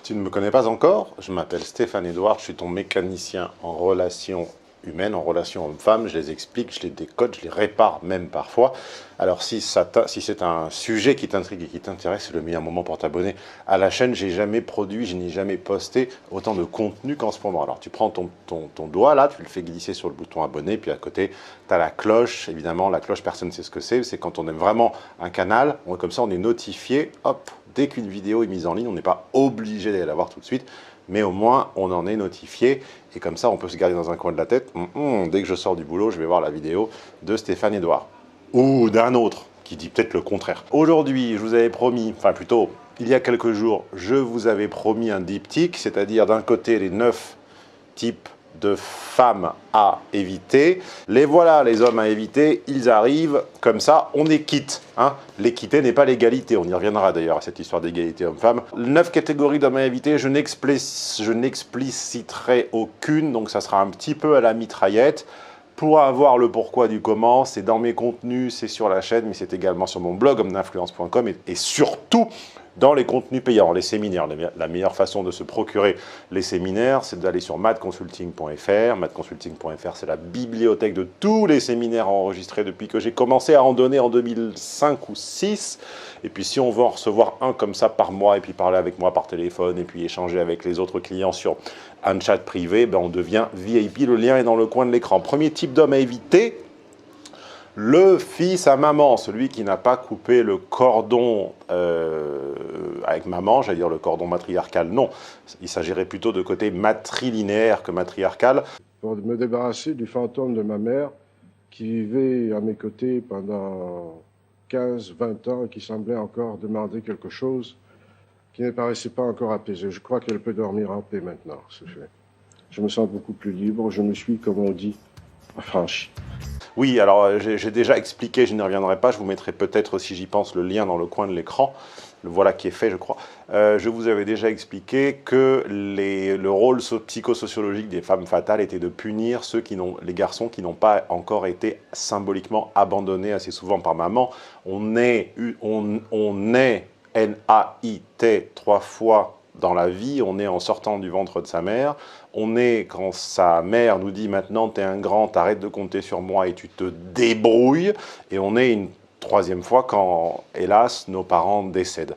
Tu ne me connais pas encore? Je m'appelle Stéphane Edouard, je suis ton mécanicien en relations humaines, en relations hommes-femmes. Je les explique, je les décode, je les répare même parfois. Alors si c'est un sujet qui t'intrigue et qui t'intéresse, c'est le meilleur moment pour t'abonner à la chaîne. J'ai jamais produit, je n'ai jamais posté autant de contenu qu'en ce moment. Alors tu prends ton doigt là, tu le fais glisser sur le bouton abonner, puis à côté, tu as la cloche. Évidemment, la cloche, personne ne sait ce que c'est quand on aime vraiment un canal. Comme ça, on est notifié, hop, dès qu'une vidéo est mise en ligne, on n'est pas obligé d'aller la voir tout de suite, mais au moins on en est notifié, et comme ça on peut se garder dans un coin de la tête, dès que je sors du boulot, je vais voir la vidéo de Stéphane Edouard, ou d'un autre, qui dit peut-être le contraire. Aujourd'hui, je vous avais promis, enfin plutôt, il y a quelques jours, je vous avais promis un diptyque, c'est-à-dire d'un côté les 9 types de femmes à éviter. Les voilà, les hommes à éviter, ils arrivent, comme ça, on est quitte. Hein. L'équité n'est pas l'égalité, on y reviendra d'ailleurs à cette histoire d'égalité homme-femme. 9 catégories d'hommes à éviter, je n'expliciterai aucune, donc ça sera un petit peu à la mitraillette. Pour avoir le pourquoi du comment, c'est dans mes contenus, c'est sur la chaîne, mais c'est également sur mon blog homme-d'influence.com et surtout dans les contenus payants, les séminaires. La meilleure façon de se procurer les séminaires, c'est d'aller sur madconsulting.fr. Madconsulting.fr, c'est la bibliothèque de tous les séminaires enregistrés depuis que j'ai commencé à en donner en 2005 ou 2006. Et puis si on veut en recevoir un comme ça par mois, et puis parler avec moi par téléphone, et puis échanger avec les autres clients sur un chat privé, ben on devient VIP. Le lien est dans le coin de l'écran. Premier type d'homme à éviter, le fils à maman, celui qui n'a pas coupé le cordon avec maman, j'allais dire le cordon matriarcal, non. Il s'agirait plutôt de côté matrilinéaire que matriarcal. Pour me débarrasser du fantôme de ma mère qui vivait à mes côtés pendant 15-20 ans et qui semblait encore demander quelque chose qui ne paraissait pas encore apaisé. Je crois qu'elle peut dormir en paix maintenant, c'est fait. Je me sens beaucoup plus libre, je me suis, comme on dit, affranchi. Oui, alors j'ai déjà expliqué, je n'y reviendrai pas, je vous mettrai peut-être, si j'y pense, le lien dans le coin de l'écran. Le voilà qui est fait, je crois. Je vous avais déjà expliqué que le rôle psychosociologique des femmes fatales était de punir les garçons qui n'ont pas encore été symboliquement abandonnés assez souvent par maman. On est N-A-I-T 3 fois dans la vie, on est en sortant du ventre de sa mère, on est quand sa mère nous dit maintenant t'es un grand, t'arrêtes de compter sur moi et tu te débrouilles, et on est une 3e fois quand, hélas, nos parents décèdent.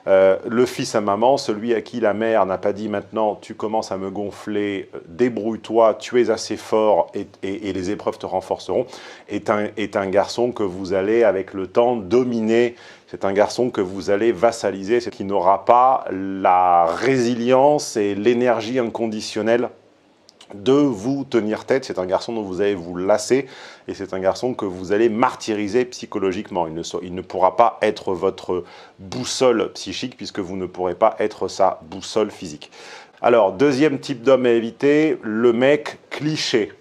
Le fils à maman, celui à qui la mère n'a pas dit maintenant tu commences à me gonfler, débrouille-toi, tu es assez fort et les épreuves te renforceront, est un garçon que vous allez avec le temps dominer, c'est un garçon que vous allez vassaliser, c'est qui n'aura pas la résilience et l'énergie inconditionnelle de vous tenir tête. C'est un garçon dont vous allez vous lasser et c'est un garçon que vous allez martyriser psychologiquement. Il ne pourra pas être votre boussole psychique puisque vous ne pourrez pas être sa boussole physique. Alors, deuxième type d'homme à éviter, le mec cliché,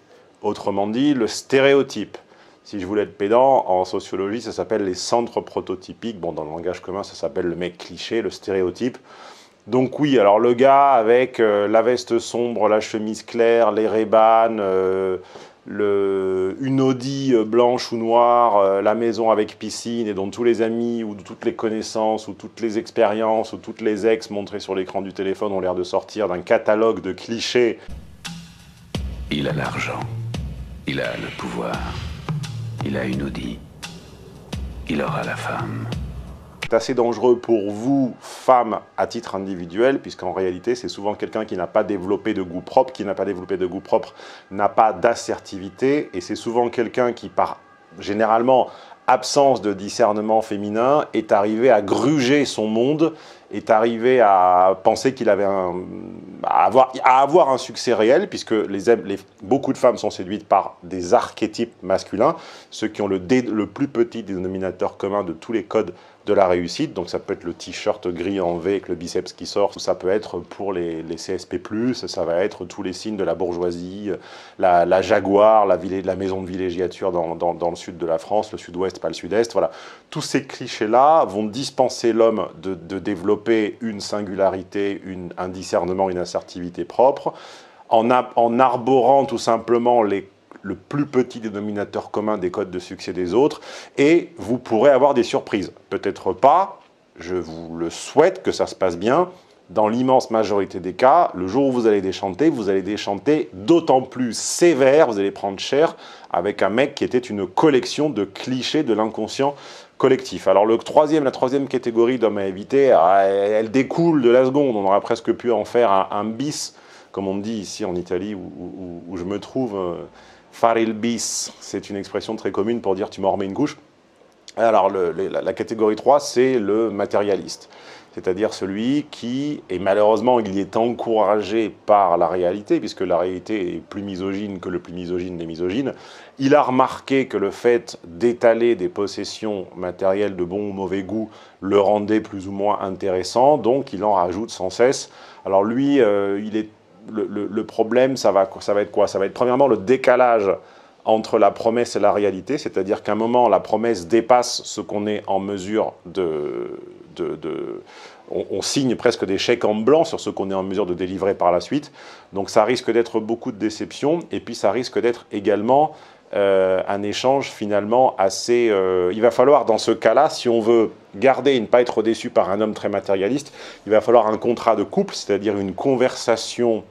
autrement dit le stéréotype. Si je voulais être pédant, en sociologie, ça s'appelle les centres prototypiques. Bon, dans le langage commun, ça s'appelle le mec cliché, le stéréotype. Donc oui, alors le gars avec la veste sombre, la chemise claire, les Ray-Ban, une Audi blanche ou noire, la maison avec piscine, et dont tous les amis ou toutes les connaissances ou toutes les expériences ou toutes les ex montrées sur l'écran du téléphone ont l'air de sortir d'un catalogue de clichés. Il a l'argent, il a le pouvoir, il a une Audi, il aura la femme. C'est assez dangereux pour vous, femmes, à titre individuel, puisqu'en réalité, c'est souvent quelqu'un qui n'a pas développé de goût propre, n'a pas d'assertivité, et c'est souvent quelqu'un qui, par généralement absence de discernement féminin, est arrivé à gruger son monde, est arrivé à penser qu'il avait à avoir un succès réel, puisque beaucoup de femmes sont séduites par des archétypes masculins, ceux qui ont le plus petit dénominateur commun de tous les codes de la réussite. Donc ça peut être le t-shirt gris en V avec le biceps qui sort, ça peut être pour les CSP+, ça va être tous les signes de la bourgeoisie, la Jaguar, la maison de villégiature dans le sud de la France, le sud-ouest, pas le sud-est, voilà. Tous ces clichés-là vont dispenser l'homme de développer une singularité, un discernement, une assertivité propre, en arborant tout simplement le plus petit dénominateur commun des codes de succès des autres, et vous pourrez avoir des surprises. Peut-être pas, je vous le souhaite que ça se passe bien, dans l'immense majorité des cas, le jour où vous allez déchanter d'autant plus sévère, vous allez prendre cher avec un mec qui était une collection de clichés de l'inconscient collectif. Alors la troisième catégorie d'hommes à éviter, elle découle de la seconde, on aurait presque pu en faire un bis, comme on dit ici en Italie où je me trouve, fare il bis, c'est une expression très commune pour dire tu m'en remets une couche. Alors la catégorie 3, c'est le matérialiste. C'est-à-dire celui qui, et malheureusement il y est encouragé par la réalité, puisque la réalité est plus misogyne que le plus misogyne des misogynes, il a remarqué que le fait d'étaler des possessions matérielles de bon ou mauvais goût le rendait plus ou moins intéressant, donc il en rajoute sans cesse. Alors lui, le problème, ça va être quoi? Ça va être premièrement le décalage entre la promesse et la réalité, c'est-à-dire qu'à un moment, la promesse dépasse ce qu'on est en mesure on signe presque des chèques en blanc sur ce qu'on est en mesure de délivrer par la suite. Donc ça risque d'être beaucoup de déception, et puis ça risque d'être également un échange finalement assez... il va falloir dans ce cas-là, si on veut garder et ne pas être déçu par un homme très matérialiste, il va falloir un contrat de couple, c'est-à-dire une conversation,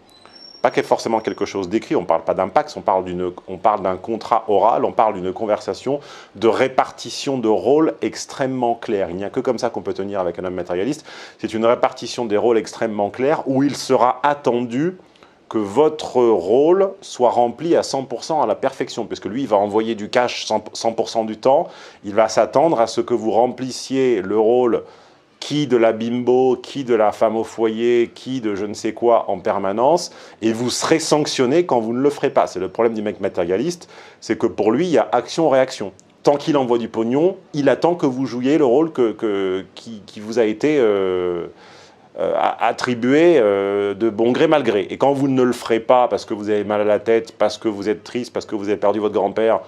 pas forcément quelque chose d'écrit, on ne parle pas d'un pacte, on parle d'un contrat oral, on parle d'une conversation de répartition de rôles extrêmement claire. Il n'y a que comme ça qu'on peut tenir avec un homme matérialiste. C'est une répartition des rôles extrêmement claire où il sera attendu que votre rôle soit rempli à 100% à la perfection, puisque lui, il va envoyer du cash 100% du temps, il va s'attendre à ce que vous remplissiez le rôle qui de la bimbo, qui de la femme au foyer, qui de je ne sais quoi en permanence, et vous serez sanctionné quand vous ne le ferez pas. C'est le problème du mec matérialiste, c'est que pour lui, il y a action-réaction. Tant qu'il envoie du pognon, il attend que vous jouiez le rôle qui vous a été attribué de bon gré mal gré. Et quand vous ne le ferez pas parce que vous avez mal à la tête, parce que vous êtes triste, parce que vous avez perdu votre grand-père,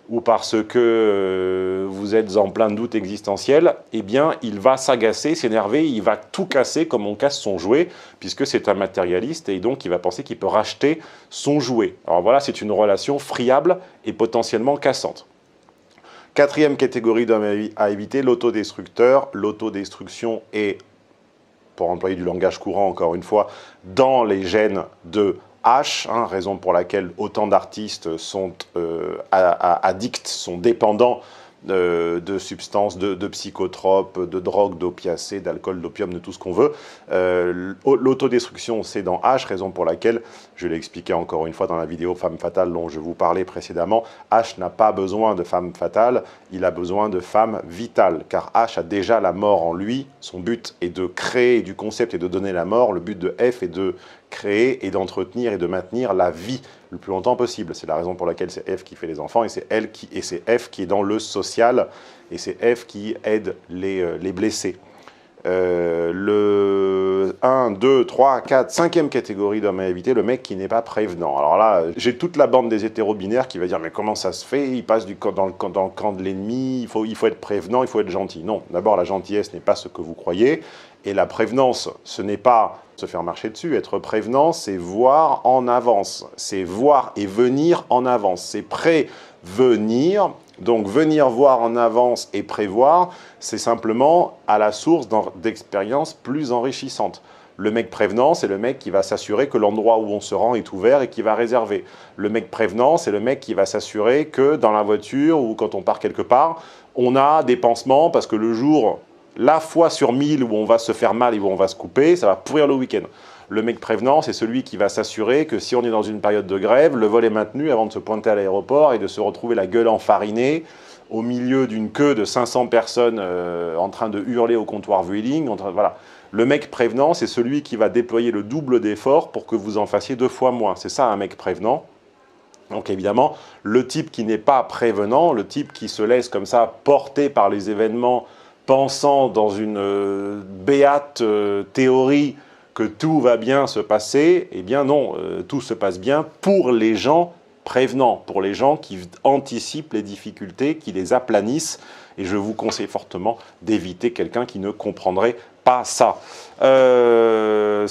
ou parce que vous êtes en plein doute existentiel, eh bien, il va s'agacer, s'énerver, il va tout casser comme on casse son jouet, puisque c'est un matérialiste, et donc il va penser qu'il peut racheter son jouet. Alors voilà, c'est une relation friable et potentiellement cassante. Quatrième catégorie d'hommes à éviter, l'autodestructeur. L'autodestruction est, pour employer du langage courant encore une fois, dans les gènes de H, raison pour laquelle autant d'artistes sont addicts, sont dépendants de substances, de psychotropes, de drogues, d'opiacés, d'alcool, d'opium, de tout ce qu'on veut. L'autodestruction, c'est dans H, raison pour laquelle, je l'ai expliqué encore une fois dans la vidéo Femme Fatale dont je vous parlais précédemment, H n'a pas besoin de femme fatale, il a besoin de femme vitale, car H a déjà la mort en lui, son but est de créer du concept et de donner la mort, le but de F est de créer et d'entretenir et de maintenir la vie le plus longtemps possible. C'est la raison pour laquelle c'est F qui fait les enfants, et c'est F qui est dans le social, et c'est F qui aide les blessés. Le 1, 2, 3, 4, 5e catégorie d'hommes à éviter, le mec qui n'est pas prévenant. Alors là, j'ai toute la bande des hétéro-binaires qui va dire « mais comment ça se fait? Il passe dans le camp de l'ennemi, il faut être prévenant, il faut être gentil. » Non, d'abord la gentillesse n'est pas ce que vous croyez, et la prévenance, ce n'est pas se faire marcher dessus. Être prévenant, c'est voir en avance, c'est voir et venir en avance, c'est prévenir. Donc venir voir en avance et prévoir, c'est simplement à la source d'expériences plus enrichissantes. Le mec prévenant, c'est le mec qui va s'assurer que l'endroit où on se rend est ouvert et qui va réserver. Le mec prévenant, c'est le mec qui va s'assurer que dans la voiture ou quand on part quelque part, on a des pansements parce que le jour, la fois sur 1000 où on va se faire mal et où on va se couper, ça va pourrir le week-end. Le mec prévenant, c'est celui qui va s'assurer que si on est dans une période de grève, le vol est maintenu avant de se pointer à l'aéroport et de se retrouver la gueule enfarinée au milieu d'une queue de 500 personnes en train de hurler au comptoir Vueling. Voilà. Le mec prévenant, c'est celui qui va déployer le double d'efforts pour que vous en fassiez 2 fois moins. C'est ça un mec prévenant. Donc évidemment, le type qui n'est pas prévenant, le type qui se laisse comme ça porter par les événements, pensant dans une béate théorie que tout va bien se passer, eh bien non, tout se passe bien pour les gens prévenants, pour les gens qui anticipent les difficultés, qui les aplanissent, et je vous conseille fortement d'éviter quelqu'un qui ne comprendrait pas ça. 1,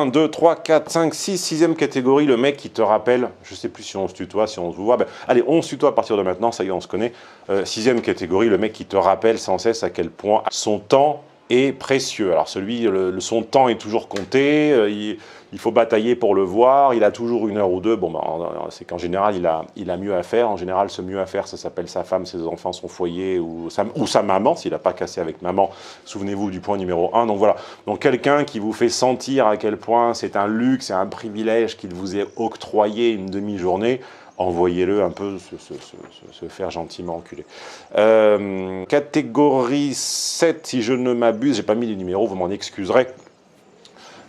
2, 3, 4, 5, 6, 6e catégorie, le mec qui te rappelle, je ne sais plus si on se tutoie, si on se voit, ben, allez, on se tutoie à partir de maintenant, ça y est, on se connaît. 6e catégorie, le mec qui te rappelle sans cesse à quel point son temps est précieux. Alors son temps est toujours compté, il faut batailler pour le voir, il a toujours 1 heure ou 2, bon, c'est qu'en général il a mieux à faire, en général ce mieux à faire ça s'appelle sa femme, ses enfants, son foyer ou sa maman, s'il n'a pas cassé avec maman, souvenez-vous du point numéro 1, donc voilà, donc quelqu'un qui vous fait sentir à quel point c'est un luxe et un privilège qu'il vous ait octroyé une demi-journée, envoyez-le un peu se faire gentiment enculer. Catégorie 7, si je ne m'abuse, j'ai pas mis les numéros, vous m'en excuserez.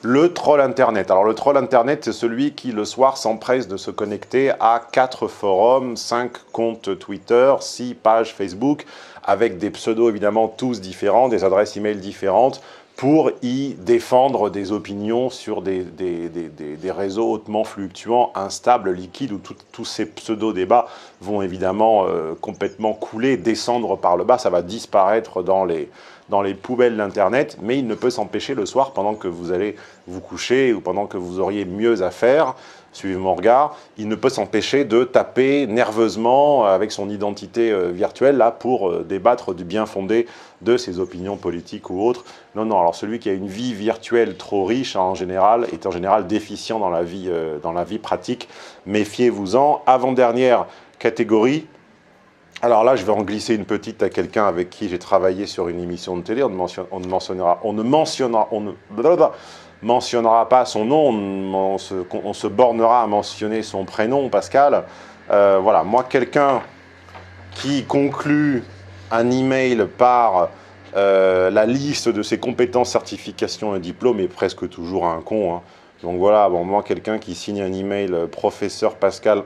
Le troll internet. Alors le troll internet, c'est celui qui le soir s'empresse de se connecter à 4 forums, 5 comptes Twitter, 6 pages Facebook, avec des pseudos évidemment tous différents, des adresses email différentes, pour y défendre des opinions sur des réseaux hautement fluctuants, instables, liquides, où tous ces pseudo-débats vont évidemment complètement couler, descendre par le bas, ça va disparaître dans les poubelles d'Internet, mais il ne peut s'empêcher le soir, pendant que vous allez vous coucher, ou pendant que vous auriez mieux à faire, suivez mon regard, il ne peut s'empêcher de taper nerveusement avec son identité virtuelle, là, pour débattre du bien fondé de ses opinions politiques ou autres. Non, non, alors celui qui a une vie virtuelle trop riche, en général, est en général déficient dans la vie pratique. Méfiez-vous-en. Avant-dernière catégorie, alors là, je vais en glisser une petite à quelqu'un avec qui j'ai travaillé sur une émission de télé, on ne mentionnera pas son nom, on se bornera à mentionner son prénom, Pascal. Voilà, moi, quelqu'un qui conclut un email par la liste de ses compétences, certifications et diplômes est presque toujours un con. Hein. Donc voilà, bon, moi, quelqu'un qui signe un email professeur Pascal,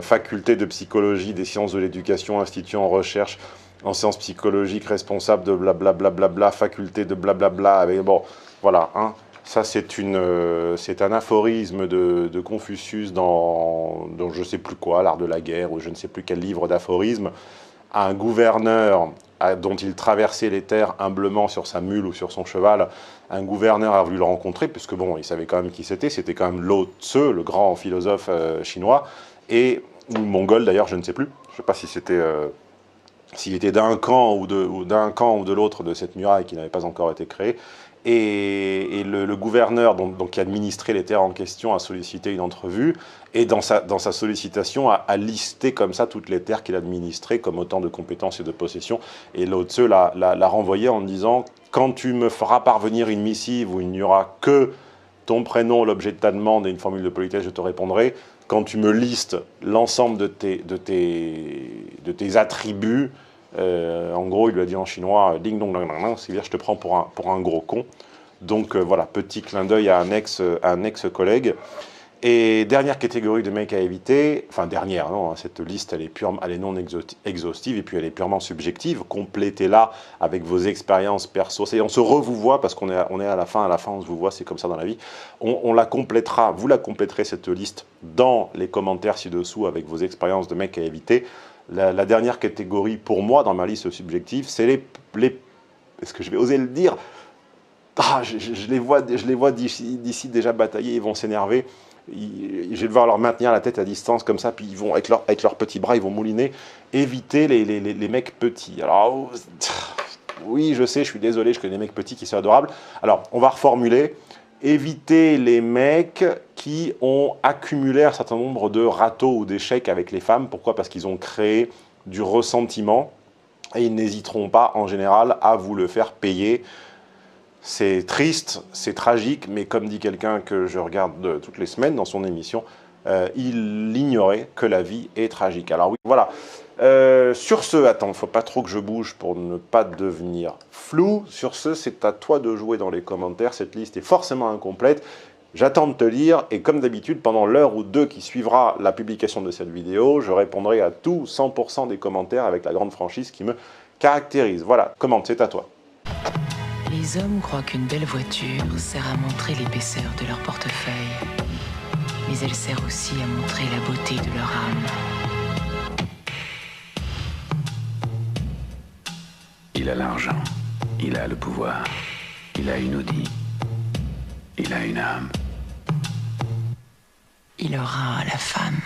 faculté de psychologie des sciences de l'éducation, institut en recherche en sciences psychologiques, responsable de blablabla, faculté de blablabla, avec bon, voilà, hein, ça c'est un aphorisme de Confucius dans je ne sais plus quoi, l'art de la guerre, ou je ne sais plus quel livre d'aphorisme. Un gouverneur dont il traversait les terres humblement sur sa mule ou sur son cheval, un gouverneur a voulu le rencontrer, puisque bon, il savait quand même qui c'était quand même Lao Tse, le grand philosophe chinois, ou mongol d'ailleurs, je ne sais plus, je ne sais pas si c'était... s'il était d'un camp ou de l'autre de cette muraille qui n'avait pas encore été créée, et le gouverneur donc qui administrait les terres en question a sollicité une entrevue, et dans sa sollicitation a listé comme ça toutes les terres qu'il administrait comme autant de compétences et de possessions, et Lao Tse l'a renvoyé en disant « Quand tu me feras parvenir une missive où il n'y aura que ton prénom, l'objet de ta demande et une formule de politesse, je te répondrai. Quand tu me listes l'ensemble de tes attributs, en gros, il lui a dit en chinois, ding dong dang dang, c'est-à-dire je te prends pour un gros con. Donc voilà, petit clin d'œil à un ex-collègue. Et dernière catégorie de mecs à éviter, enfin dernière, non, cette liste elle est non exhaustive et puis elle est purement subjective. Complétez-la avec vos expériences perso. On se vous voit parce qu'on est à la fin on se vous voit, c'est comme ça dans la vie. On la complétera, vous la compléterez cette liste dans les commentaires ci-dessous avec vos expériences de mecs à éviter. La dernière catégorie pour moi dans ma liste subjective, c'est les est-ce que je vais oser le dire? Je les vois d'ici déjà batailler, ils vont s'énerver. Je vais devoir leur maintenir la tête à distance comme ça, puis ils vont avec leurs petits bras, ils vont mouliner. Éviter les mecs petits. Alors, oui, je sais, je suis désolé, je connais des mecs petits qui sont adorables. Alors, on va reformuler. Éviter les mecs qui ont accumulé un certain nombre de râteaux ou d'échecs avec les femmes. Pourquoi? Parce qu'ils ont créé du ressentiment et ils n'hésiteront pas, en général, à vous le faire payer. C'est triste, c'est tragique, mais comme dit quelqu'un que je regarde toutes les semaines dans son émission, il ignorait que la vie est tragique. Alors oui, voilà. Sur ce, attends, il ne faut pas trop que je bouge pour ne pas devenir flou. Sur ce, c'est à toi de jouer dans les commentaires. Cette liste est forcément incomplète. J'attends de te lire et comme d'habitude, pendant l'heure ou deux qui suivra la publication de cette vidéo, je répondrai à tout 100% des commentaires avec la grande franchise qui me caractérise. Voilà, commente, c'est à toi. Les hommes croient qu'une belle voiture sert à montrer l'épaisseur de leur portefeuille. Mais elle sert aussi à montrer la beauté de leur âme. Il a l'argent, il a le pouvoir, il a une Audi, il a une âme. Il aura la femme.